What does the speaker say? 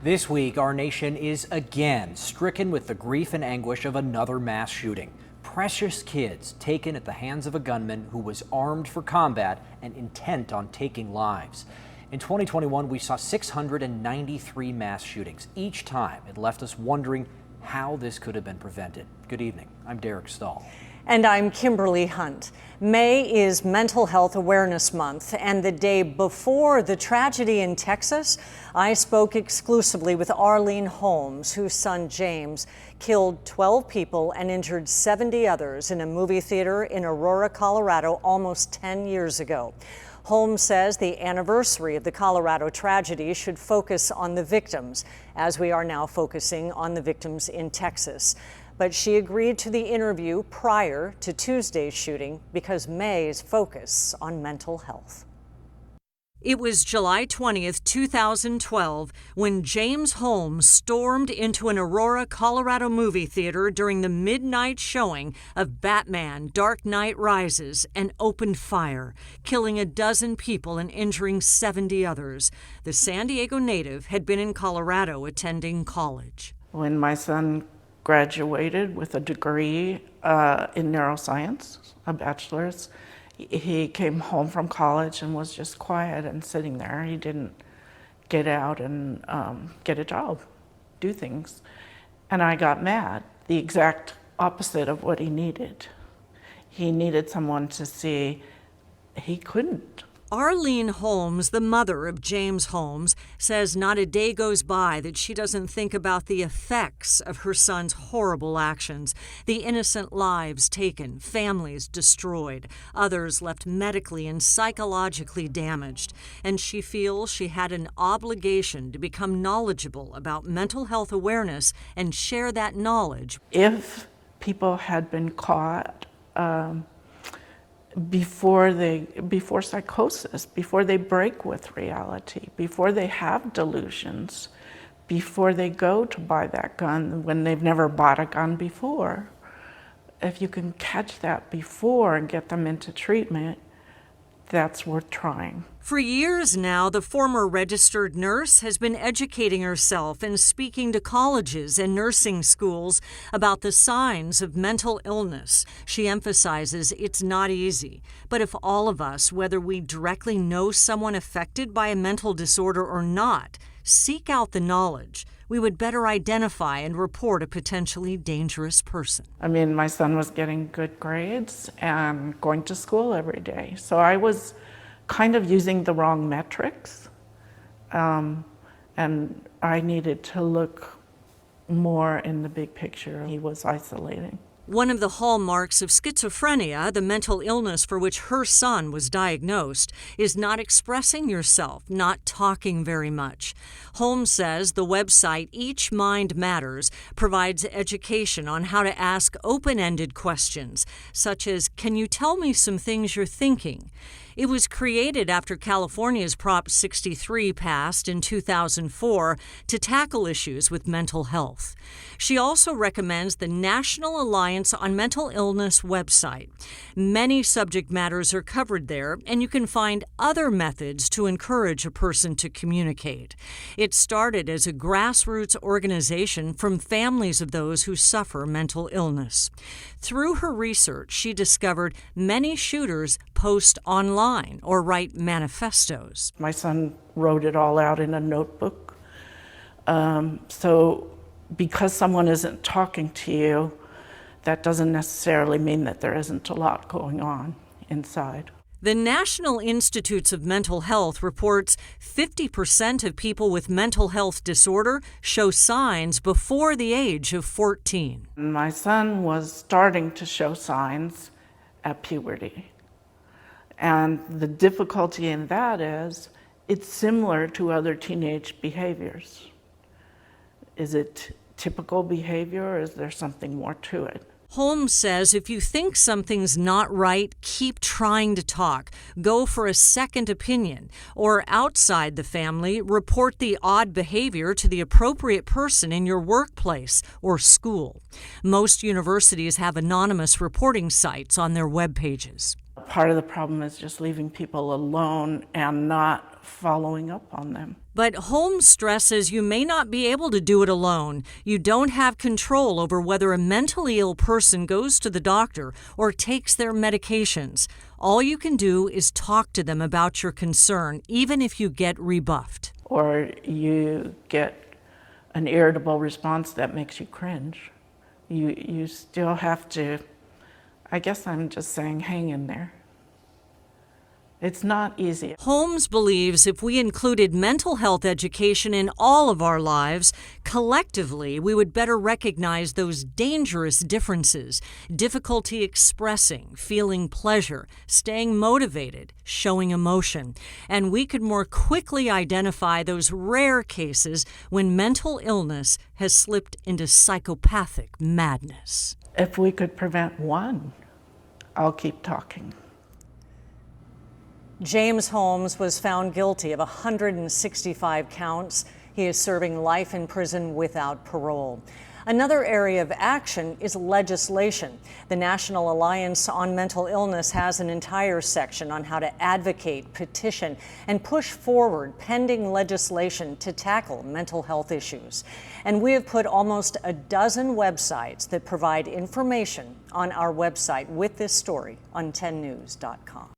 This week, our nation is again stricken with the grief and anguish of another mass shooting. Precious kids taken at the hands of a gunman who was armed for combat and intent on taking lives. In 2021, we saw 693 mass shootings. Each time, it left us wondering how this could have been prevented. Good evening. I'm Derek Stahl. And I'm Kimberly Hunt. May is Mental Health Awareness Month, and the day before the tragedy in Texas, I spoke exclusively with Arlene Holmes, whose son James killed 12 people and injured 70 others in a movie theater in Aurora, Colorado, almost 10 years ago. Holmes says the anniversary of the Colorado tragedy should focus on the victims, as we are now focusing on the victims in Texas. But she agreed to the interview prior to Tuesday's shooting because May's focus on mental health. It was July 20th, 2012, when James Holmes stormed into an Aurora, Colorado movie theater during the midnight showing of Batman: Dark Knight Rises and opened fire, killing a dozen people and injuring 70 others. The San Diego native had been in Colorado attending college. When my son graduated with a degree in neuroscience, a bachelor's, he came home from college and was just quiet and sitting there. He didn't get out and get a job, do things. And I got mad, the exact opposite of what he needed. He needed someone to see he couldn't. Arlene Holmes, the mother of James Holmes, says not a day goes by that she doesn't think about the effects of her son's horrible actions. The innocent lives taken, families destroyed, others left medically and psychologically damaged. And she feels she had an obligation to become knowledgeable about mental health awareness and share that knowledge. If people had been caught before psychosis, before they break with reality, before they have delusions, before they go to buy that gun when they've never bought a gun before, if you can catch that before and get them into treatment, that's worth trying. For years now, the former registered nurse has been educating herself and speaking to colleges and nursing schools about the signs of mental illness. She emphasizes it's not easy, but if all of us, whether we directly know someone affected by a mental disorder or not, seek out the knowledge, we would better identify and report a potentially dangerous person. I mean, my son was getting good grades and going to school every day. So I was kind of using the wrong metrics. And I needed to look more in the big picture. He was isolating. One of the hallmarks of schizophrenia, the mental illness for which her son was diagnosed, is not expressing yourself, not talking very much. Holmes says the website Each Mind Matters provides education on how to ask open-ended questions, such as, "Can you tell me some things you're thinking?" It was created after California's Prop 63 passed in 2004 to tackle issues with mental health. She also recommends the National Alliance on Mental Illness website. Many subject matters are covered there, and you can find other methods to encourage a person to communicate. It started as a grassroots organization from families of those who suffer mental illness. Through her research, she discovered many shooters post online or write manifestos. My son wrote it all out in a notebook. So because someone isn't talking to you, that doesn't necessarily mean that there isn't a lot going on inside. The National Institutes of Mental Health reports 50% of people with mental health disorder show signs before the age of 14. My son was starting to show signs at puberty. And the difficulty in that is it's similar to other teenage behaviors. Is it typical behavior or is there something more to it? Holmes says if you think something's not right, keep trying to talk. Go for a second opinion. Or outside the family, report the odd behavior to the appropriate person in your workplace or school. Most universities have anonymous reporting sites on their web pages. Part of the problem is just leaving people alone and not not following up on them. But Holmes stresses you may not be able to do it alone. You don't have control over whether a mentally ill person goes to the doctor or takes their medications. All you can do is talk to them about your concern, even if you get rebuffed. Or you get an irritable response that makes you cringe. You still have to, I guess I'm just saying, hang in there. It's not easy. Holmes believes if we included mental health education in all of our lives, collectively we would better recognize those dangerous differences: difficulty expressing, feeling pleasure, staying motivated, showing emotion. And we could more quickly identify those rare cases when mental illness has slipped into psychopathic madness. If we could prevent one, I'll keep talking. James Holmes was found guilty of 165 counts. He is serving life in prison without parole. Another area of action is legislation. The National Alliance on Mental Illness has an entire section on how to advocate, petition, and push forward pending legislation to tackle mental health issues. And we have put almost a dozen websites that provide information on our website with this story on 10news.com.